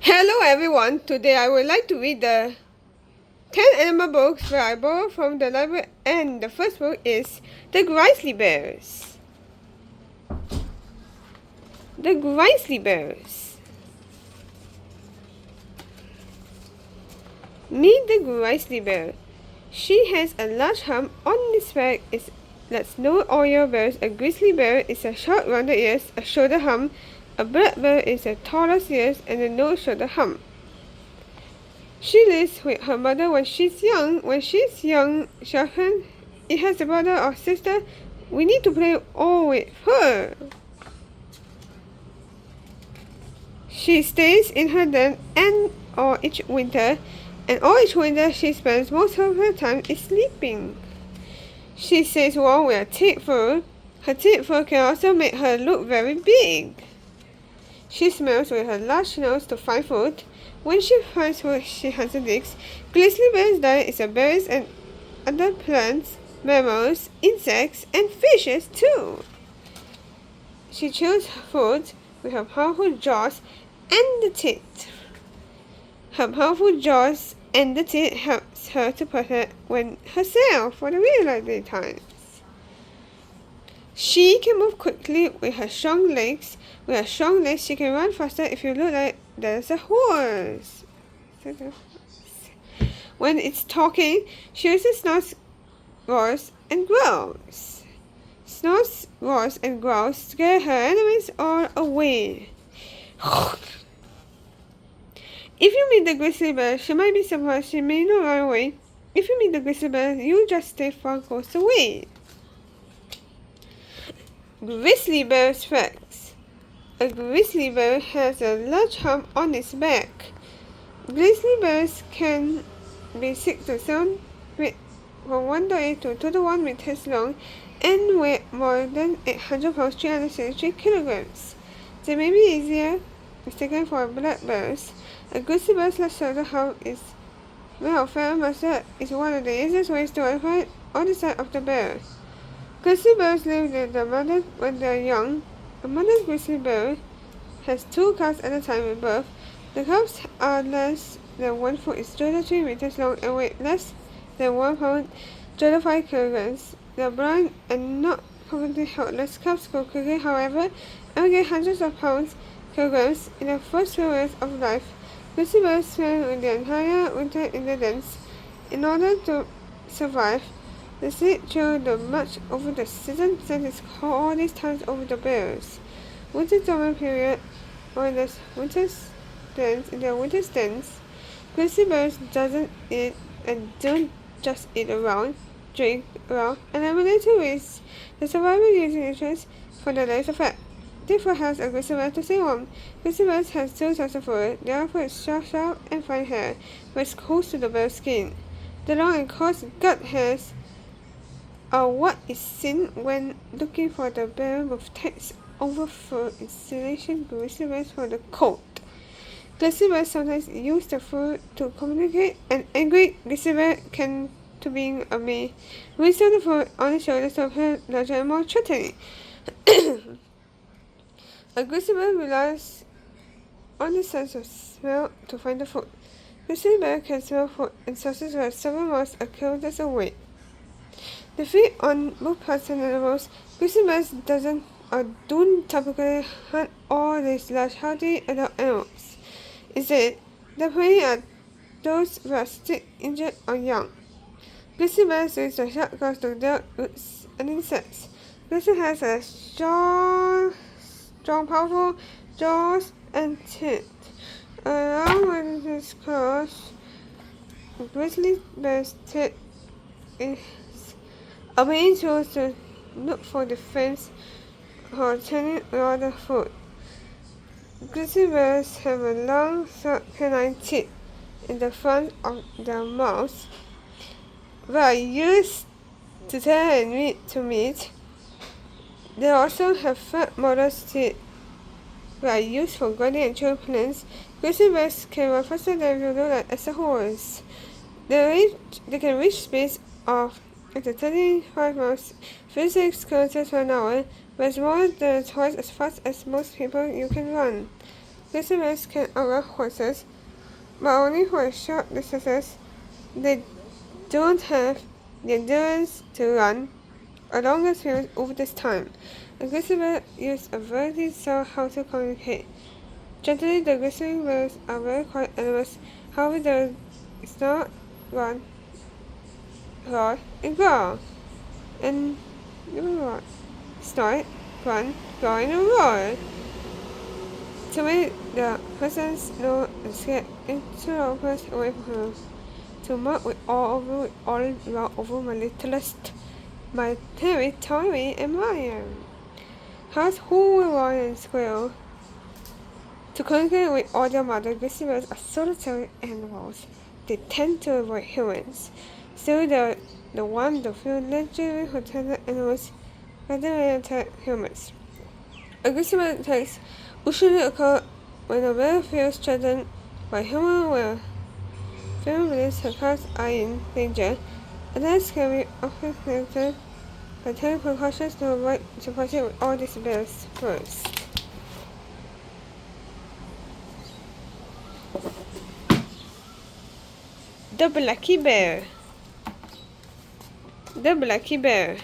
Hello everyone, today I would like to read the 10 animal books that I borrowed from the library, and the first book is The Grizzly Bears. The Grizzly Bears. Meet the grizzly bear. She has a large hump on its back. It's like no oil bears. A grizzly bear is a short rounded ears, a shoulder hump. A black bear is a taller ears and a no shoulder hump. She lives with her mother when she's young. When she's young, it has a brother or sister. We need to play all with her. She stays in her den all each winter, and all each winter she spends most of her time sleeping. She stays warm with her thick fur. Her thick fur can also make her look very big. She smells with her large nose to find food. When she finds food, she hunts and digs. Grizzly bear's diet is of berries and other plants, mammals, insects, and fishes too. She chews food with her powerful jaws and the teeth. Her powerful jaws and the teeth helps her to protect herself for the real life daytimes. She can move quickly with her strong legs. With her strong legs, she can run faster if you look like there's a horse. When it's talking, she uses snorts, roars, and growls. Snorts, roars, and growls scare her enemies all away. If you meet the grizzly bear, she might be surprised. She may not run away. If you meet the grizzly bear, you just stay far close away. Grizzly bear's facts. A grizzly bear has a large hump on its back. Grizzly bears can be 6 to 7 feet from 1 to 8 to 2 to 1 meters long and weigh more than 800 pounds, 363 kilograms. They may be easier mistaken for black bears. A grizzly bear's large shoulder hump is made of fur muscle is one of the easiest ways to identify on the side of the bear. Grizzly bears live with their mother when they are young. A mother grizzly bear has 2 calves at a time at birth. The calves are less than 1 foot, is 23 meters long, and weigh less than 1 pound, 25 kilograms. They are brown and not completely helpless. Calves grow quickly, however, and gain hundreds of pounds, kilograms in the first few years of life. Grizzly bears spend the entire winter in the dens. In order to survive, they sleep through the march over the season, that is called all these times over the bears. Winter summer period, or in the winter's dens, in their winter dens, grizzly bears doesn't eat and don't just eat around, drink around, and eliminate to waste the survival using nutrients for their legs of fat. Therefore helps a grizzly bear to stay warm. Grizzly bears have 2 types of fur. Their fur is sharp and fine hair, but it's close to the bear's skin. The long and coarse gut hairs are what is seen when looking for the bear with tight over fur insulation grizzly bears for the cold. Grizzly bears sometimes use the fur to communicate. An angry grizzly bear can to being a male. Whistle the fur on the shoulders to appear larger and more threatening. A grizzly bear relies on the sense of smell to find the food. Grizzly bear can smell food and sources where several miles or kilometers away. They feed on both plants and animals. Grizzly bears don't typically hunt all these large, healthy adult animals. Instead, they prey on those who are sick, injured, or young. Grizzly bears use their sharp claws to deal roots and insects. Grizzly has a strong, powerful jaws and teeth. Along with his claws, grizzly bear's teeth is a main tool to look for defense or turning other food. Grizzly bears have a long, sharp canine teeth in the front of their mouths that are used to tear meat. They also have fat molars teeth that are used for grinding and chewing plants. Grizzly bears can run faster than you look like as a horse. They can reach speeds of up to 35 miles, 56 kilometers per hour, but it's more than twice as fast as most people you can run. Grizzly bears can outrun horses, but only for short distances. They don't have the endurance to run a longer period over this time. A grizzly bear uses a variety of how to communicate. Generally, the grizzly bears are very quiet animals. However, they snort, run, roar, and growl. And snort, run, growl, and roar. To make the persons know and scared, interlopers away from her. To mark with all around over my littlest, my territory and mine. House who will roar and squeal. To communicate with all their mother, grizzly bears are solitary animals. They tend to avoid humans. So the one the few legendary hotel animals rather than attack humans. A grizzly bear attacks usually occur when a bear feels threatened by human will. Fear believes her cubs are in danger. Attacks can be often conducted by taking precautions to avoid supporting with all these bears first. The Blacky Bear. The Blacky Bear.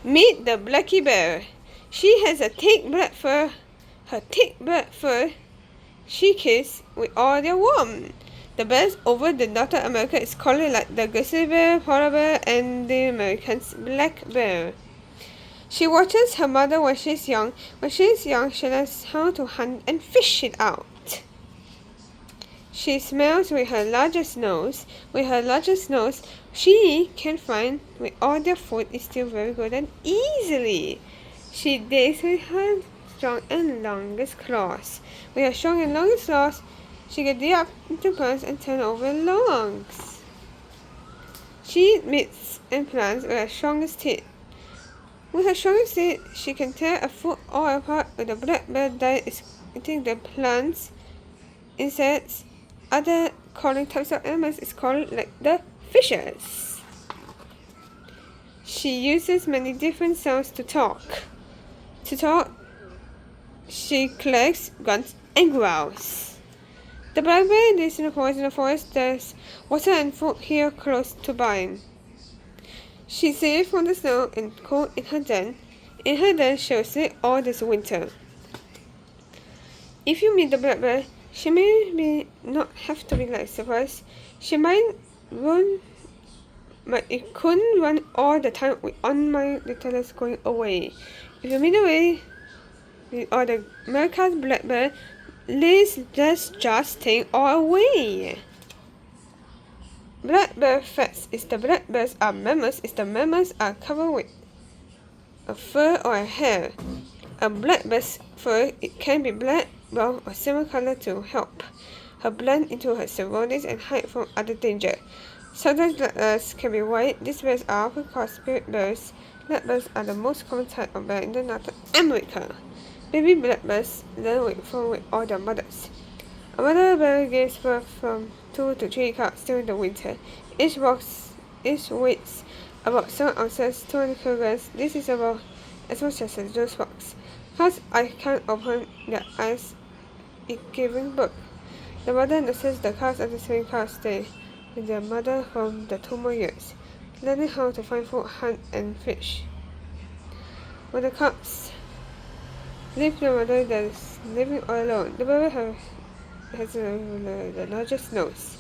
Meet the Blacky Bear. She has a thick black fur. Her thick black fur she kisses with all their warmth. The bears over the North America is called like the grizzly bear, polar bear, and the Americans black bear. She watches her mother when she's young. When she's young, she learns how to hunt and fish it out. She smells with her largest nose. With her largest nose, she can find where all their food is still very good and easily. She digs with her strong and longest claws. With her strong and longest claws, she can dig up into plants and turn over logs. She eats meats and plants with her strongest teeth. With her strongest teeth, she can tear a foot all apart. With the black bear diet is eating the plants, insects, other crawling types of animals is called like the fishes. She uses many different sounds to talk. To talk, she clicks, grunts, and growls. The black bear lives in the forest. In the forest, there's water and food here close to by. She's safe from the snow and cold in her den. In her den, she'll sleep all this winter. If you meet the black bear, she may not have to be like surprised. She might run, but it couldn't run all the time with on my littlest going away. If you meet away or the America's black bear, let's just take all away. Black bear facts is the black bears are mammals. Is the mammals are covered with a fur or a hair. A black bear's fur it can be black, brown, or similar color to help her blend into her surroundings and hide from other danger. Sometimes black bears can be white. These bears are often called spirit bears. Black bears are the most common type of bear in the North America. Baby black bears learn with all their mothers. A mother bear gives birth from 2 to 3 cubs during the winter. Each weighs about 7 ounces, 200 kilograms. This is about as much as a juice box. Cubs can't open their eyes in giving birth. The mother nurses the cubs at the same cubs stay with their mother for the 2 more years, learning how to find food, hunt, and fish. When the cubs leave the mother that is living all alone, the baby has the largest nose.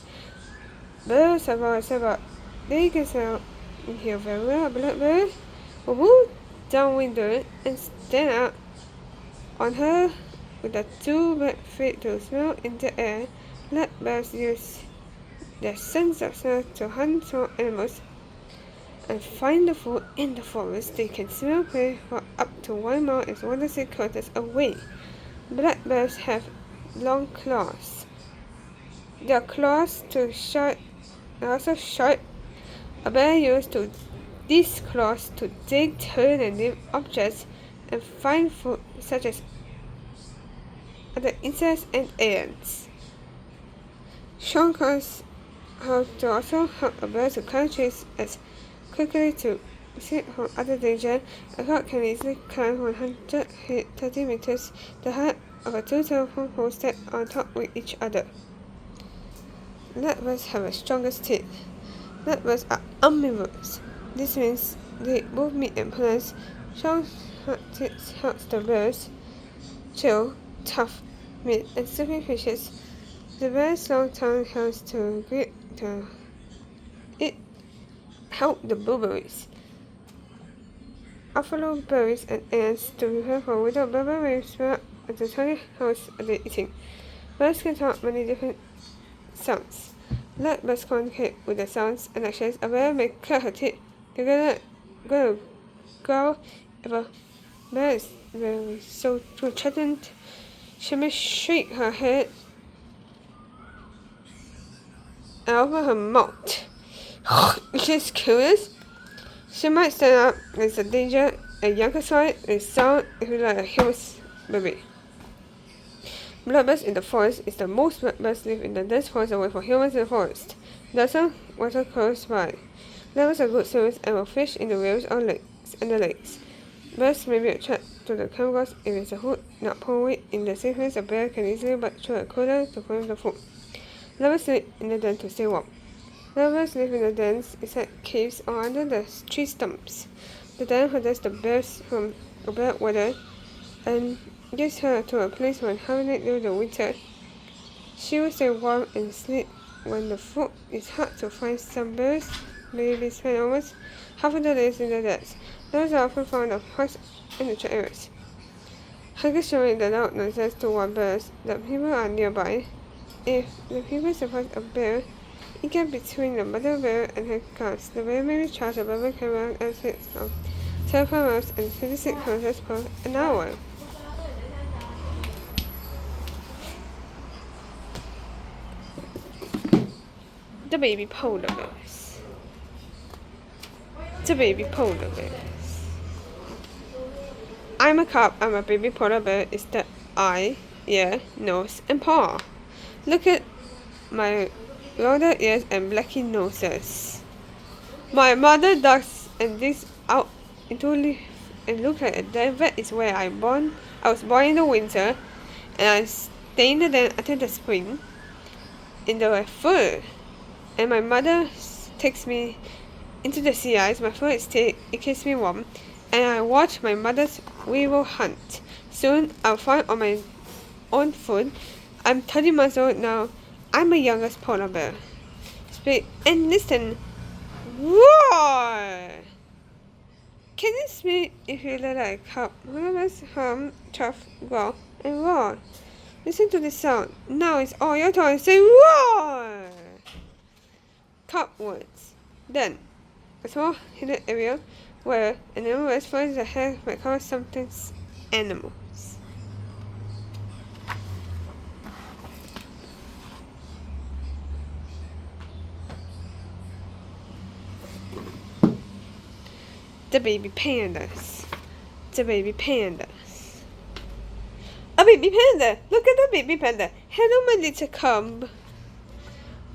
Bears about they can smell and hear very well. A black bear will move downwind and stand up on her with the 2 back feet to smell in the air. Black bears use their sense of smell to hunt small animals and find the food in the forest. They can smell prey for up to 1 mile as 1 to 6 kilometers away. Black bears have long claws. Their claws are also short. A bear uses these claws to dig, turn, and nib objects and find food such as other insects and ants. Strong claws have to also help a bear to climb trees as quickly to escape from other danger, a cat can easily climb 130 meters, the height of a two telephone poles stacked on top with each other. Leadbirds have the strongest teeth. Leadbirds are omnivores. This means they both meat and plants. Strong teeth helps the birds chew tough meat and sleeping fishes. The bird's long tongue helps to grip help the blueberries, buffalo berries, and ants to prepare for winter. Blueberries smell at the tiny house they're eating. Birds can talk many different sounds. Leadbirds communicate with the sounds and actions. A bird may cut her teeth together, growl if a bird is very so threatened. She may shake her head and open her mouth. If she's curious, she might stand up when there's a danger. A younger sound is sound if you like a human's baby. Bloodbirds in the forest is the most bloodbirds live in the dense forest away from humans in the forest. There's some water close by. Bloodbirds are good swimmers and will fish in the rivers or lakes and the lakes. Birds may be attracted to the camouflage if it's a hood not pulled weight. In the same place, a bear can easily bite through a cooler to find the food. Lovers sleep in the den to stay warm. Lovers live in the dens inside caves or under the tree stumps. The den protects the bears from bad weather and gives her to a place where hibernate during the winter. She will stay warm and sleep when the food is hard to find. Some bears may spend almost half of the days in the dens. Those are often found on parks and nature areas. Huggers show the loud noises to warn birds that people are nearby. If the people surprise a bear, it gets between the mother bear and her cubs. The bear may recharge a rubber camera at speeds of 75 miles and 56 kilometers per an hour. The baby polar bears. The baby polar bears. I'm a cub. I'm a baby polar bear. Is the eye, ear, nose, and paw. Look at my rounded ears and blacky noses. My mother ducks and digs out into leaf and look like a den. That is where I was born in the winter, and I stay in the den until the spring in the fur. And my mother takes me into the sea ice. My fur is thick, it keeps me warm, and I watch my mother's weevil hunt. Soon I'll find on my own food. I'm 30 months old now. I'm the youngest polar bear. Speak and listen. Roar! Can you speak if you let like cub? Polar bears hum, chuff, growl, and roar. Listen to the sound. Now it's all your turn. Say roar! Cub words. Then, a small hidden area where an animal rests for the hair might cover something's animals. The baby pandas. The baby pandas. A baby panda! Look at the baby panda! Hello, my little cub.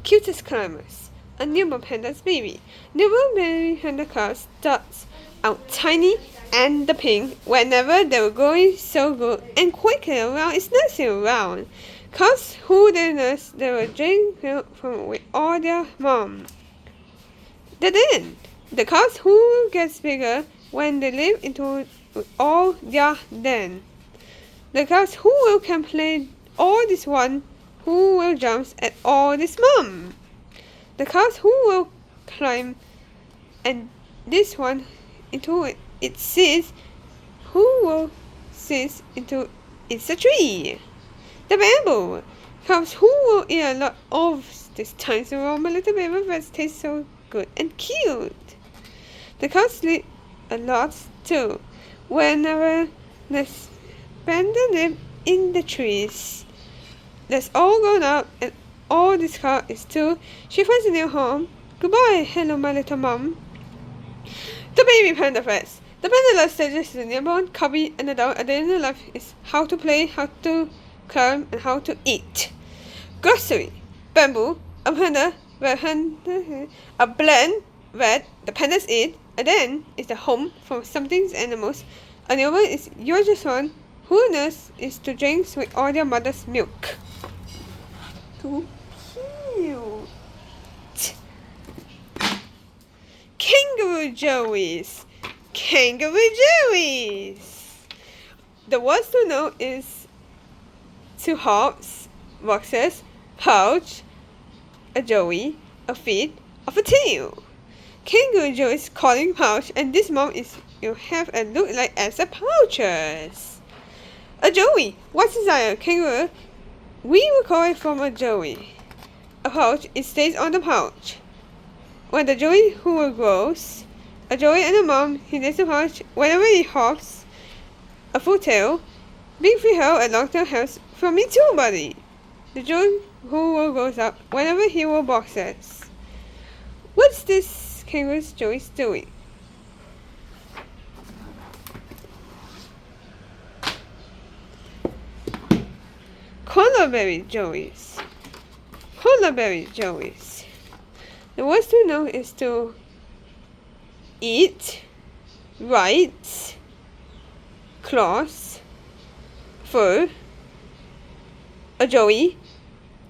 Cutest climbers. A newborn panda's baby. Newborn baby panda cubs starts out tiny and the pink whenever they were going so good and quickly around its nursing around. Cubs who they nurse, they will drink milk from with all their mom. The den. The cubs who gets bigger when they live into all their den. The cubs who will can play all this one who will jump at all this mom. The cubs who will climb and this one into it sits who will sit into it's a tree. The bamboo. Cubs who will eat a lot of this time so my little baby birds taste so good and cute. The cubs sleep a lot too. Whenever the panda live in the trees. That's all grown up and all this cow is too. She finds a new home. Goodbye, hello my little mom. The baby panda first. The panda life stages is a newborn, cubby, and adult. At the end of life is how to play, how to climb, and how to eat. Grocery. Bamboo. A panda. A blend that the pandas eat. A den is the home for something animals. A newborn is usually one who is to drink with all their mother's milk. Too cute. Kangaroo joeys. Kangaroo joeys. The words to know is 2 hops, boxes, pouch, a joey, a feet of a tail. Kangaroo joey is calling pouch, and this mom is you have a look like as a pouches. A joey. What's inside a kangaroo? We will call it from a joey. A pouch, it stays on the pouch. When the joey who grows, a joey and a mom, he lays the pouch whenever he hops. A full tail, big free hair and long tail hairs from me too, buddy. The joey who grows up whenever he will boxes. What's this kangaroo joey doing? Colorberry joeys. Colorberry joeys. The words to know is to eat, write, claws, fur, a joey,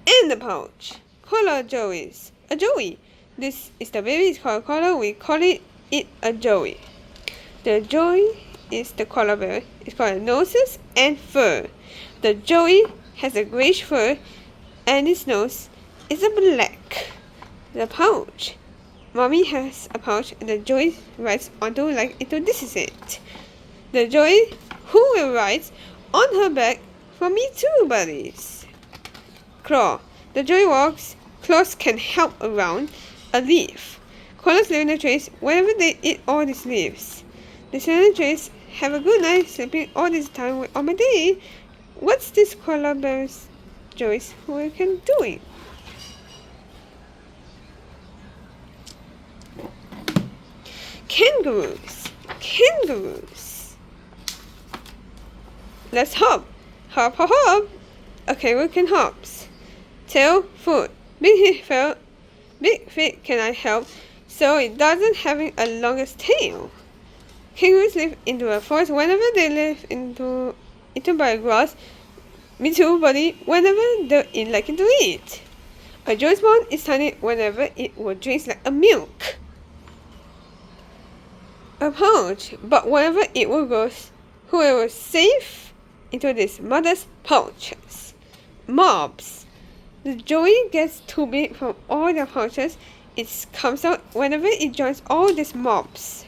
and a pouch. Color joeys. A joey. This is the baby. It's called color. We call it a joey. The joey is the colorberry. It's called noses and fur. The joey has a grayish fur, and its nose is a black. The pouch. Mommy has a pouch, and the joey rides onto like into this is it. The joey who will ride on her back for me too, buddies. Claw. The joey walks. Claws can help around a leaf. Koalas live in the trees whenever they eat all these leaves. The silent trees have a good night sleeping all this time on my day. What's this koala bear's joeys who can doing? Kangaroos. Kangaroos. Let's hop. Hop, hop, hop. A kangaroo can hops. Tail, foot. Big feet can I help so it doesn't having a longest tail. Kangaroos live into a forest whenever they live into by grass. Me too, buddy, whenever they're liking to eat. A joey spawn is tiny whenever it will drink like a milk. A pouch, but whenever it will go, whoever safe into this mother's pouches. Mobs. The joey gets too big from all the pouches. It comes out whenever it joins all these mobs.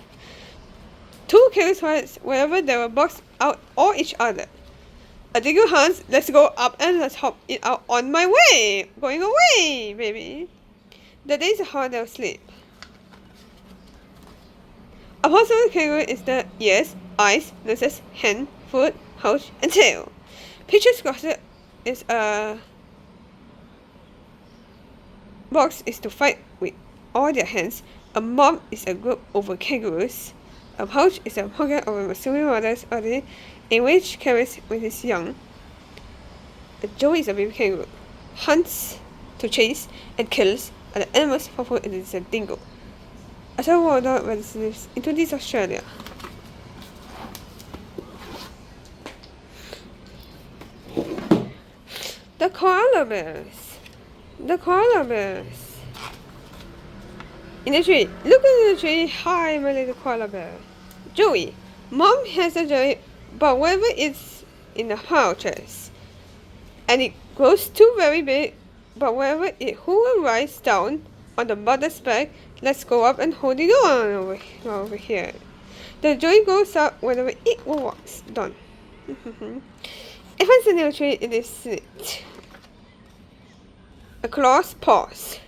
2 kangaroos whenever they will box out all each other. A digger hunts, let's go up and let's hop it out on my way. Going away, baby. The days are how they'll sleep. A possible kangaroo is the ears, eyes, noses, hand, foot, pouch, and tail. Peaches Gossip is a box is to fight with all their hands. A mob is a group over kangaroos. A pouch is a pocket of a Muslim mother's body in which carries with his young. A joey is a baby kangaroo. Hunts to chase and kills other animals for food, and it is a dingo. A saltwater dog lives into this Australia. The koala bears. The koala bears. In the tree. Look at the tree. Hi, my little koala bear. Joey. Mom has a joey, but whenever it's in the pouches, and it grows too very big, but whenever it who rides down on the mother's back, let's go up and hold it on over here. The joey goes up whenever it walks down. If it's a new tree, it is slit. A claw's paws.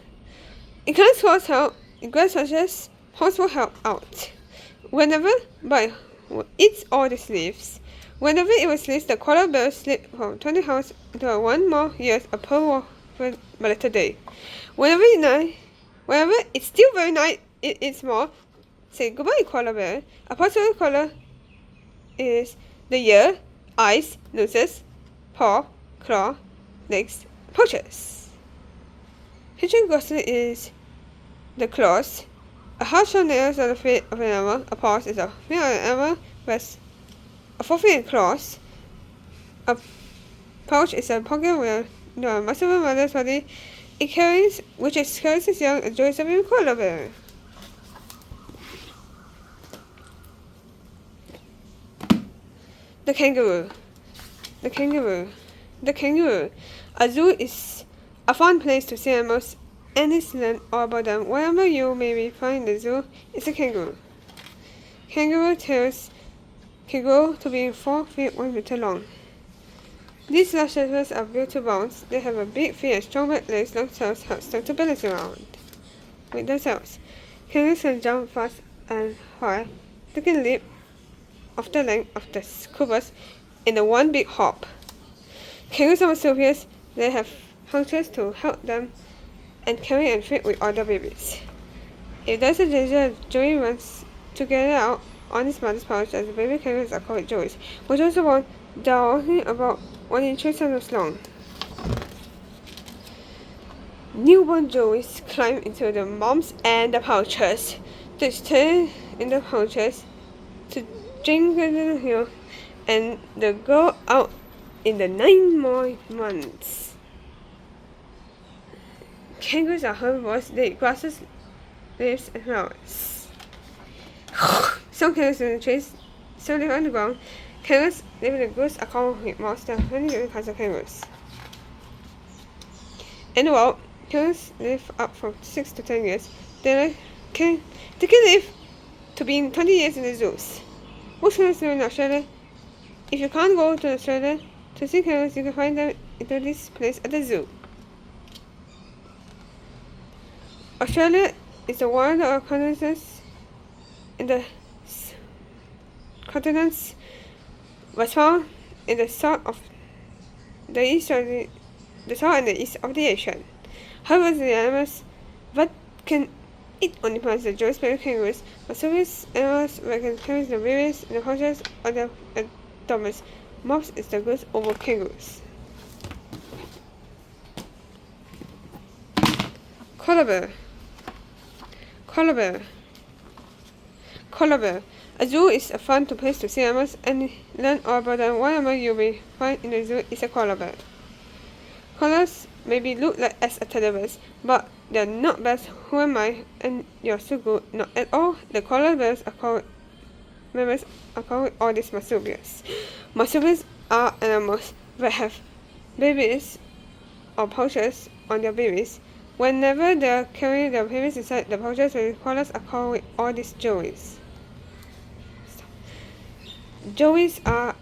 It can claws help. In grass such paws will help out. Whenever by eats all the leaves. Whenever it was released, the koala bear slipped from 20 hours into 1 more years a per later day. Whenever it's still very night, it is more. Say goodbye, koala bear. A possible color is the ear, eyes, noses, paw, claw, legs, pouches. Pigeon gossip is the claws, A hard-shell nails are the feet of an animal. A paws is a nail of an animal with a forefeet and claws. A pouch is a pocket with the muscle of a mother's body. It carries, its young and joys of a koala bear. The kangaroo. The kangaroo. The kangaroo. A zoo is a fun place to see animals and learn all about them. Wherever you may find the zoo is a kangaroo. Kangaroo tails can grow to be 4 feet 1 meter long. These large animals are built to bounce. They have a big feet and strong back legs. Long tails helps them to balance around with themselves. Kangaroos can jump fast and high. They can leap of the length of the scoopers in a one big hop. Kangaroos are marsupials. They have hunters to help them and carry and feed with other babies. If there's a danger, Joey runs to get out on his mother's pouch, as the baby kangaroos are called joeys. When joeys are born, they are only about 1 inch 3 centimeters long. Newborn joeys climb into the moms and the pouches. They stay in the pouches to drink the hill, and they go out in the 9 more months. Kangaroos are herbivores. They eat grasses, leaves, and flowers. Some kangaroos live in the trees, some live underground. Kangaroos live in the woods are common with mouse. There are many different kinds of kangaroos. In the wild, kangaroos live up from 6 to 10 years. They can live to be 20 years in the zoos. Most kangaroos live in Australia. If you can't go to Australia to see kangaroos, you can find them in this place at the zoo. Australia is the one of the continents in the continents was found in the south of the east of the south and the east of the ocean. However, the animals that can eat only plants, the joeys, baby kangaroos, marsupials, animals that can carry the babies in the pouches or the abdomens. Mops is the goose over kangaroos. Koala bear. Koala bear. Koala bear. A zoo is a fun place to see animals and learn all about them. One animal you may find in a zoo is a koala bear. Koalas maybe look like as a teddy bears, but they're not bears. Who am I? And you're so good. Not at all. The koala bears are called members are called all these marsupials. Marsupials are animals that have babies or pouches on their babies. Whenever they carry their babies inside the pouches, the koalas are called all these joeys. Joeys are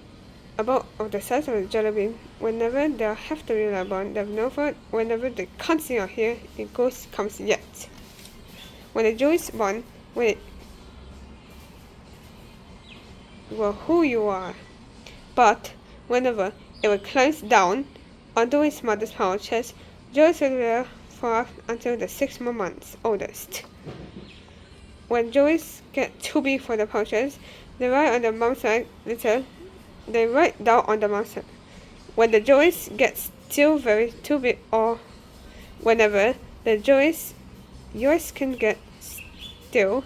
about of the size of a jelly bean. Whenever they have to rely upon, they have no food. Whenever they can't see or hear, the ghost comes yet. When the joeys born, wait, well, who you are. But whenever it climbs down onto its mother's pouches, joeys will be there for until the 6 more months oldest. When joeys get too big for the pouches, they ride on the mom's side little. They ride down on the mom's side. When the joeys get still very too big, or whenever the yours can get still,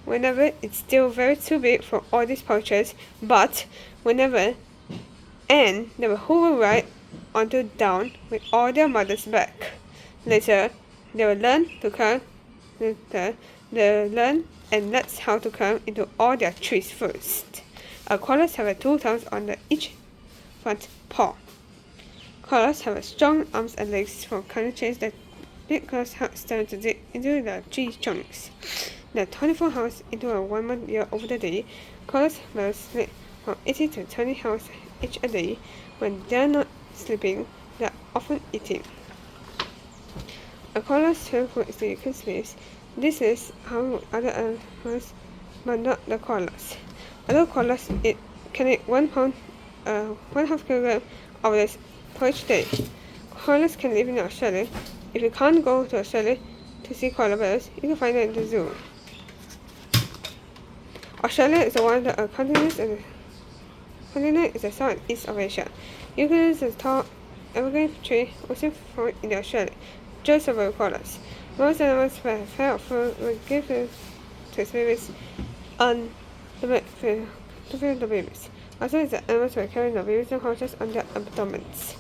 whenever it's still very too big for all these pouches, but whenever and they will hover right onto down with all their mother's back. Later, they will learn to climb. Later, they will learn and learn how to climb into all their trees first. Koalas have 2 thumbs on each front paw. Koalas have strong arms and legs from cutting chains that big claws help them to dig into the tree trunks. There are 24 hours into a 1 month year over the day. Koalas will sleep from 18 to 20 hours each a day. When they are not sleeping, they are often eating. A koala's favorite food is the eucalyptus leaves. This is how other animals, but not the koalas. Other koalas can eat 1 pound, 1/2 kilogram of this per each day. Koalas can live in Australia. If you can't go to Australia to see koala bears, you can find them in the zoo. Australia is one of the continents, and the continent is the south and east of Asia. Eucalyptus is a tall evergreen tree also found in Australia. Joeys are very koalas. Most animals that have hair or fur will give them to its babies on the back to feed the babies. Also, the animals were carrying the babies and horses on their abdomens.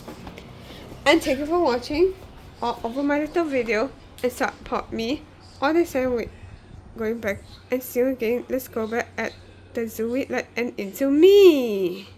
And thank you for watching all over my little video and support me. All the same week going back and see you again. Let's go back at the zoo with like and into me.